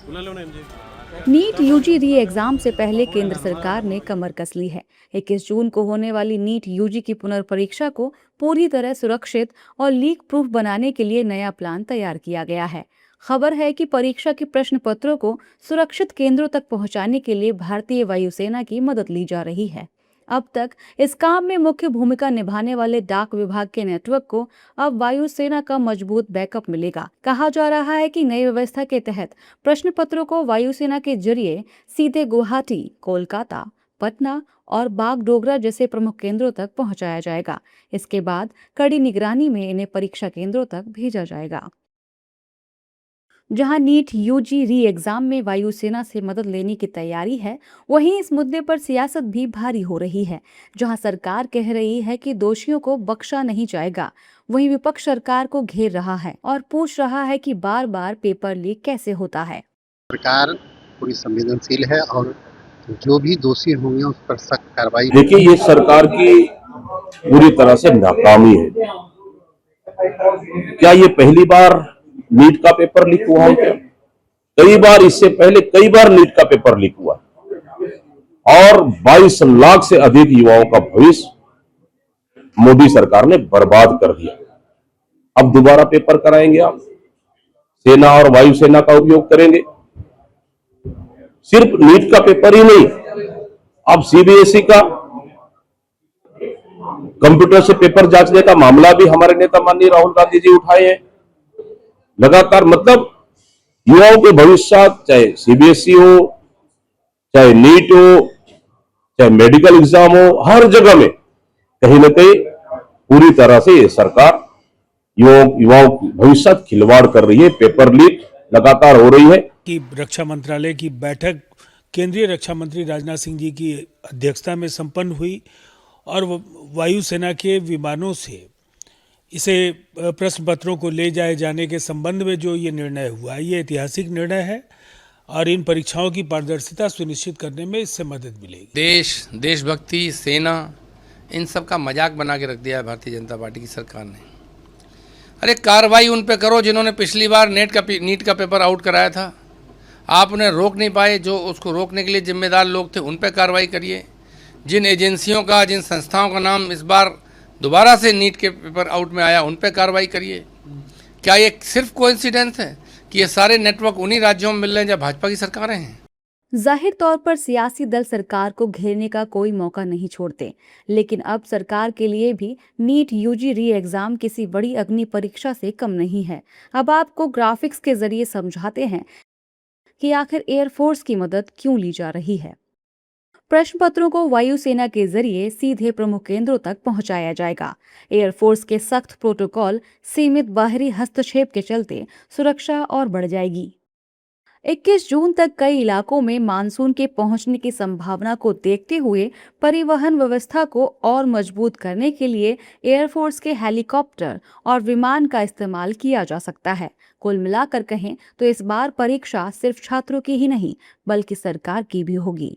NEET UG री exam से पहले केंद्र सरकार ने कमर कस ली है। 21 जून को होने वाली नीट यूजी की पुनर्परीक्षा को पूरी तरह सुरक्षित और लीक प्रूफ बनाने के लिए नया प्लान तैयार किया गया है। खबर है कि परीक्षा के प्रश्न पत्रों को सुरक्षित केंद्रों तक पहुंचाने के लिए भारतीय वायुसेना की मदद ली जा रही है। अब तक इस काम में मुख्य भूमिका निभाने वाले डाक विभाग के नेटवर्क को अब वायुसेना का मजबूत बैकअप मिलेगा। कहा जा रहा है कि नई व्यवस्था के तहत प्रश्न पत्रों को वायुसेना के जरिए सीधे गुवाहाटी, कोलकाता, पटना और बागडोगरा जैसे प्रमुख केंद्रों तक पहुंचाया जाएगा। इसके बाद कड़ी निगरानी में इन्हें परीक्षा केंद्रों तक भेजा जाएगा। जहां नीट यूजी री एग्जाम में वायुसेना से मदद लेने की तैयारी है, वहीं इस मुद्दे पर सियासत भी भारी हो रही है। जहां सरकार कह रही है कि दोषियों को बख्शा नहीं जाएगा, वहीं विपक्ष सरकार को घेर रहा है और पूछ रहा है कि बार बार पेपर लीक कैसे होता है। सरकार पूरी संवेदनशील है और जो भी दोषी होंगे उस पर सख्त कार्रवाई। देखिए, ये सरकार की पूरी तरह से नाकामी है। क्या ये पहली बार नीट का पेपर लीक हुआ है क्या? कई बार, इससे पहले कई बार नीट का पेपर लीक हुआ और 22 लाख से अधिक युवाओं का भविष्य मोदी सरकार ने बर्बाद कर दिया। अब दोबारा पेपर कराएंगे आप, सेना और वायुसेना का उपयोग करेंगे। सिर्फ नीट का पेपर ही नहीं, अब सीबीएसई का कंप्यूटर से पेपर जांचने का मामला भी हमारे नेता माननीय राहुल गांधी जी उठाए हैं लगातार। मतलब युवाओं के भविष्य, चाहे सीबीएसई हो, चाहे नीट हो, चाहे मेडिकल एग्जाम हो, हर जगह में कहीं न कहीं पूरी तरह से ये सरकार युवाओं की भविष्य खिलवाड़ कर रही है। पेपर लीक लगातार हो रही है। कि रक्षा मंत्रालय की बैठक केंद्रीय रक्षा मंत्री राजनाथ सिंह जी की अध्यक्षता में संपन्न हुई और वायुसेना के विमानों से इसे प्रश्न पत्रों को ले जाए जाने के संबंध में जो ये निर्णय हुआ है, ये ऐतिहासिक निर्णय है और इन परीक्षाओं की पारदर्शिता सुनिश्चित करने में इससे मदद मिलेगी। देशभक्ति, सेना, इन सब का मजाक बना के रख दिया है भारतीय जनता पार्टी की सरकार ने। अरे कार्रवाई उन पे करो जिन्होंने पिछली बार नीट का पेपर आउट कराया था। आप उन्हें रोक नहीं पाए, जो उसको रोकने के लिए जिम्मेदार लोग थे उन पे कार्रवाई करिए। जिन एजेंसियों का, जिन संस्थाओं का नाम इस बार दोबारा से नीट के पेपर आउट में आया, उन पे कार्रवाई करिए। क्या ये सिर्फ कोइंसिडेंस है कि ये सारे नेटवर्क उन्हीं राज्यों में मिल रहे हैं जहाँ भाजपा की सरकारें हैं? जाहिर तौर पर सियासी दल सरकार को घेरने का कोई मौका नहीं छोड़ते, लेकिन अब सरकार के लिए भी नीट यूजी री एग्जाम किसी बड़ी अग्नि परीक्षा से कम नहीं है। अब आपको ग्राफिक्स के जरिए समझाते हैं कि आखिर एयरफोर्स की मदद क्यों ली जा रही है। प्रश्न पत्रों को वायुसेना के जरिए सीधे प्रमुख केंद्रों तक पहुंचाया जाएगा। एयरफोर्स के सख्त प्रोटोकॉल, सीमित बाहरी हस्तक्षेप के चलते सुरक्षा और बढ़ जाएगी। 21 जून तक कई इलाकों में मानसून के पहुंचने की संभावना को देखते हुए परिवहन व्यवस्था को और मजबूत करने के लिए एयरफोर्स के हेलीकॉप्टर और विमान का इस्तेमाल किया जा सकता है। कुल मिलाकर कहें तो इस बार परीक्षा सिर्फ छात्रों की ही नहीं, बल्कि सरकार की भी होगी।